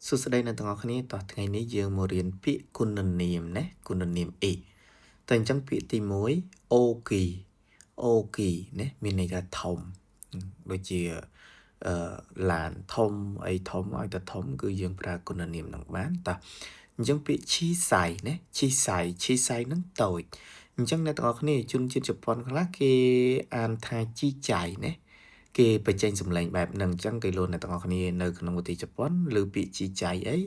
សួស្តីអ្នកទាំងអស់គ្នាតោះថ្ងៃនេះយើងមករៀនពាក្យគុណនាមណាគុណនាមអ៊ីតែអញ្ចឹងពាក្យទី1អូគីអូគីណាមានន័យថាធំដូចជាឡានធំអីធំឲ្យតែធំគឺយើងប្រើគុណនាមនឹងបានតោះអញ្ចឹងពាក្យឈីសៃណាឈីសៃនឹងតូចអញ្ចឹងអ្នកទាំងអស់គ្នាជនជាតិជប៉ុនខ្លះគេអានថាជីចៃណាគេបញ្ចេញសម្លេងបែបហ្នឹងអញ្ចឹងគេលោកអ្នកទាំងអស់គ្នានៅក្នុងប្រទេសជប៉ុនឬពាក្យជីចៃអី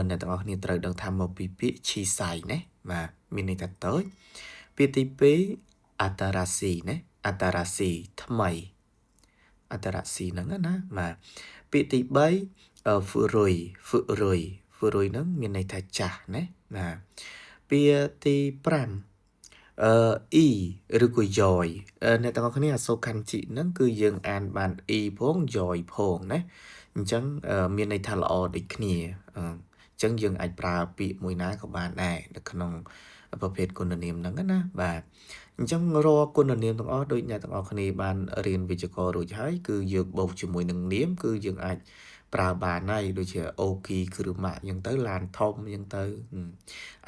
អ្នកទាំងអស់គ្នាត្រូវដឹងថាមកពីពាក្យឈីសៃណាបាទមានន័យថាតូចពាក្យទី2អាតារ៉ាស៊ីណាអាតារ៉ាស៊ីថ្មីអាតារ៉ាស៊ីហ្នឹងណាបាទពាក្យទី3ហ្វឺរុយហ្នឹងមានន័យថាចាស់ណាបាទពាក្យទី5អ៊ីឬក៏យ៉យអ្នកទាំងអស់គ្នាអក្សរខាន់ជីហ្នឹងគឺយើងអានបានអ៊ីផងយ៉យផងណាអញ្ចឹងមានន័យថាល្អដូចគ្នាអញ្ចឹងយើងអាចប្រើពាក្យមួយណាក៏បានដែរនៅក្នុងប្រភេទគុណនាមហ្នឹងណាបាទអញ្ចឹងរាល់គុណនាមទាំងអស់ដូចអ្នកទាំងអស់គ្នាបានរៀនវិជ្ជាកររួចហើយគឺយើងបូកជាមួយនឹងនាមគឺយើងអាចប្រើបានហើយដូចជាអូគីគ្រឿងម៉ាក់អញ្ចឹងទៅឡានធំអញ្ចឹងទៅ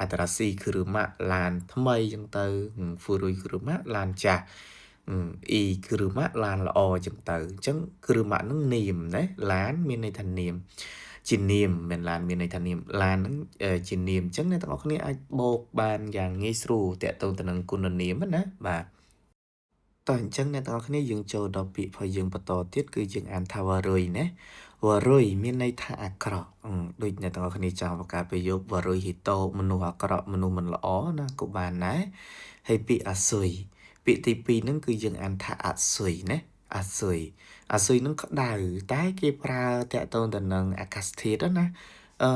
អាតារ៉ាស៊ីគ្រឿងម៉ាក់ឡានថ្មីអញ្ចឹងទៅហ្វូរុយគ្រឿងម៉ាក់ឡានចាស់អ៊ីគ្រឿងម៉ាក់ឡានល្អអញ្ចឹងទៅអញ្ចឹងគ្រឿងម៉ាក់ហ្នឹងនាមណាឡានមានន័យថានាមជានាមមិនឡានមានន័យថានាមឡានហ្នឹងជានាមអញ្ចឹងអ្នកទាំងអស់គ្នាអាចបូកបានយ៉ាងងាយស្រួលតាក់ទងទៅនឹងគុណនាមណាបាទតោះអញ្ចឹងអ្នកទាំងអស់គ្នាយើងចូលដល់ពាក្យរបស់យើងបន្តទៀតគឺយើងអានថាវរុយណាវរុយមានន័យថាអាក្រក់ដូចអ្នកទាំងអស់គ្នាចង់បង្កើតប្រយោគវរុយហេតូមនុស្សអាក្រក់មនុស្សមិនល្អណាក៏បានដែរហើយពាក្យអាសុយពាក្យទី2ហ្នឹងគឺយើងអានថាអសុយណាអាសុយហ្នឹងក្តៅតែគេប្រើតាក់ទងទៅនឹងអាកាសធាតុណា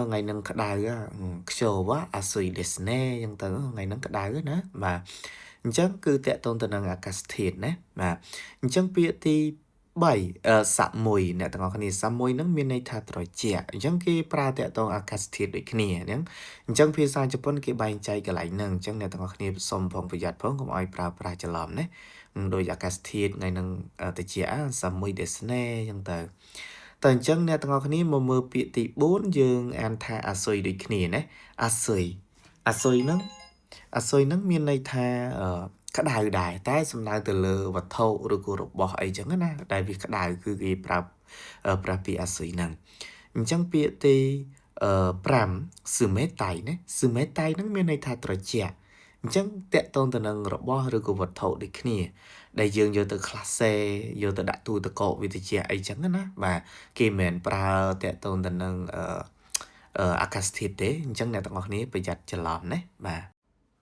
ថ្ងៃហ្នឹងក្តៅខ្ជិលវ៉ាអាសុយですねអញ្ចឹងទៅថ្ងៃហ្នឹងក្តៅណាបាទអញ្ចឹងគឺតាក់ទងទៅនឹងអាកាសធាតុណាបាទអញ្ចឹងពាក្យទី3សាក់មួយអ្នកទាំងអស់គ្នាសាក់មួយហ្នឹងមានន័យថាត្រជាក់អញ្ចឹងគេប្រើតាក់ទងអាកាសធាតុដូចគ្នាហ្នឹងអញ្ចឹងភាសាជប៉ុនគេបែងចែកកន្លែងហ្នឹងអញ្ចឹងអ្នកទាំងអស់គ្នាសូមផងប្រយ័ត្នផងកុំឲ្យប្រើប្រាស់ច្រឡំណាដោយអាកាសធាតុថ្ងៃហ្នឹងត្រជាក់សាក់មួយですねអញ្ចឹងទៅតែអញ្ចឹងអ្នកទាំងអស់គ្នាមកមើលពាក្យទី4យើងអានថាអាសុយដូចគ្នាណាអាសុយហ្នឹងមានន័យថាក្តៅដែរតែសំដៅទៅលើវត្ថុឬក៏របស់អីចឹងណាដែលវាក្តៅគឺគេប្រើពាក្យអាសុយហ្នឹងអញ្ចឹងពាក្យទី5ស៊ឺមេតៃណាស៊ឺមេតៃហ្នឹងមានន័យថាត្រជាក់អញ្ចឹងតកតងទៅនឹងរបស់ឬក៏វត្ថុដូចគ្នាដែលយើងយកទៅក្លាសេយកទៅដាក់ទូទឹកកកវិទ្យាអីចឹងណាបាទគេមិនមែនប្រើតកតងទៅនឹងអាកាសធាតុទេអញ្ចឹងអ្នកទាំងអស់គ្នាប្រយ័ត្នច្រឡំណាបាទ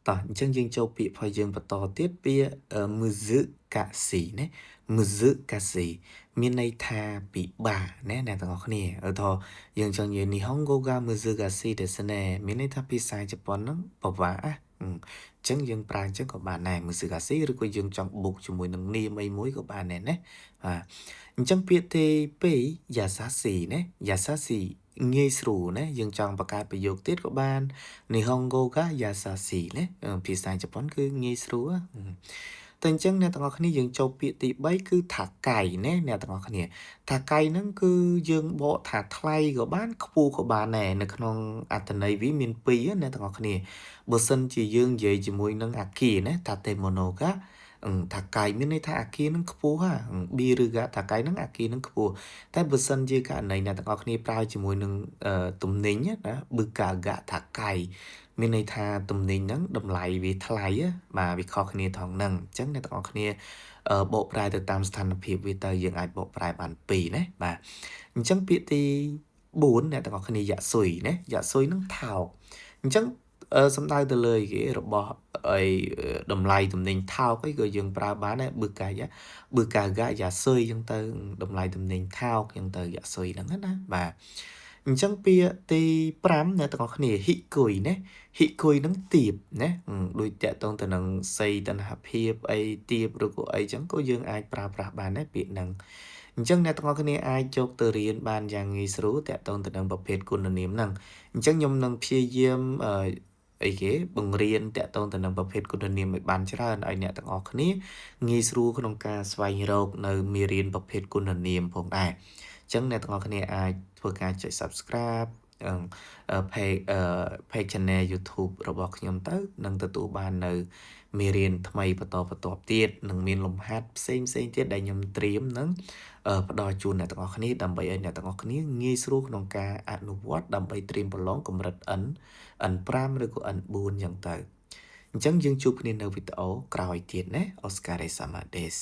តោះអញ្ចឹងយើងចូលពាក្យរបស់យើងបន្តទៀតពាក្យមឺហ្សឺកាស៊ីណាមឺហ្សឺកាស៊ីមានន័យថាពិបាកណាអ្នកទាំងអស់គ្នាឧទាហរណ៍យើងចង់និយាយនីហុងហ្គោកាមឺហ្សឺកាស៊ីですねមានន័យថាភាសាជប៉ុនហ្នឹងពិបាកអញ្ចឹងយើងប្រើអញ្ចឹងក៏បានដែរមឺហ្សឺកាស៊ីឬក៏យើងចង់បូកជាមួយនឹងនាមអីមួយក៏បានដែរណាបាទអញ្ចឹងពាក្យទី2យ៉ាសាស៊ីណាយ៉ាសាស៊ីងាយស្រួលណាយើងចង់បង្កើតប្រយោគទៀតក៏បាននីហុងហ្គោកាយ៉ាសាស៊ីណាភាសាជប៉ុនគឺងាយស្រួលតែអញ្ចឹងអ្នកទាំងអស់គ្នាយើងចូលពាក្យទី3គឺថាកៃណាអ្នកទាំងអស់គ្នាថាកៃហ្នឹងគឺយើងបកថាថ្លៃក៏បានខ្ពស់ក៏បានដែរនៅក្នុងអត្ថន័យវាមាន2អ្នកទាំងអស់គ្នាបើសិនជាយើងនិយាយជាមួយនឹងអាគារណាថាតេម៉ូណូកាថាកៃមានន័យថាអាគារហ្នឹងខ្ពស់ប៊ីឬក៏ថាកៃហ្នឹងអាគារហ្នឹងខ្ពស់តែបើសិនជាករណីអ្នកទាំងអស់គ្នាប្រើជាមួយនឹងទំនិញណាប៊ឺកាហ្កាថាកៃមានន័យថាទំនិញហ្នឹងតម្លៃវាថ្លៃបាទវាខុសគ្នាថងហ្នឹងអញ្ចឹងអ្នកទាំងអស់គ្នាបកប្រែទៅតាមស្ថានភាពវាទៅយើងអាចបកប្រែបាន2ណាបាទអញ្ចឹងពាក្យទី4អ្នកទាំងអស់គ្នាយ៉ាស៊ុយណាយ៉ាស៊ុយហ្នឹងថោកអញ្ចឹងសំដៅទៅលើគេរបស់អីតម្លៃទំនិញថោកអីក៏យើងប្រើបានដែរប៊ឺកាយ៉ាស៊ុយអញ្ចឹងទៅតម្លៃទំនិញថោកអញ្ចឹងទៅយ៉ាស៊ុយហ្នឹងណាបាទអញ្ចឹងពាក្យទី5អ្នកទាំងអស់គ្នាហ៊ីគុយណាហ៊ីគុយហ្នឹងទៀបណាដូចតកតងទៅនឹងសីតនហភាពអីទៀបឬក៏អីចឹងក៏យើងអាចប្រើប្រាស់បានដែរពាក្យហ្នឹងអញ្ចឹងអ្នកទាំងអស់គ្នាអាចយកទៅរៀនបានយ៉ាងងាយស្រួលតកតងទៅនឹងប្រភេទគុណនាមហ្នឹងអញ្ចឹងខ្ញុំនឹងព្យាយាមអីគេបង្រៀនតកតងទៅនឹងប្រភេទគុណនាមឲ្យបានច្រើនឲ្យអ្នកទាំងអស់គ្នាងាយស្រួលក្នុងការស្វែងរកនៅមេរៀនប្រភេទគុណនាមផងដែរអញ្ចឹងអ្នកទាំងអស់គ្នាអាចធ្វើការចុច Subscribe page channel YouTube របស់ខ្ញុំទៅនឹងទទួលបាននៅមេរៀនថ្មីបន្តបន្ទាប់ទៀតនឹងមានលំហាត់ផ្សេងទៀតដែលខ្ញុំត្រៀមនឹងផ្ដល់ជូនអ្នកទាំងអស់គ្នាដើម្បីឲ្យអ្នកទាំងអស់គ្នាងាយស្រួលក្នុងការអនុវត្តដើម្បីត្រៀមប្រឡងកម្រិត N5 ឬក៏ N4 អញ្ចឹងទៅអញ្ចឹងយើងជួបគ្នានៅវីដេអូក្រោយទៀតណា Oscar Samades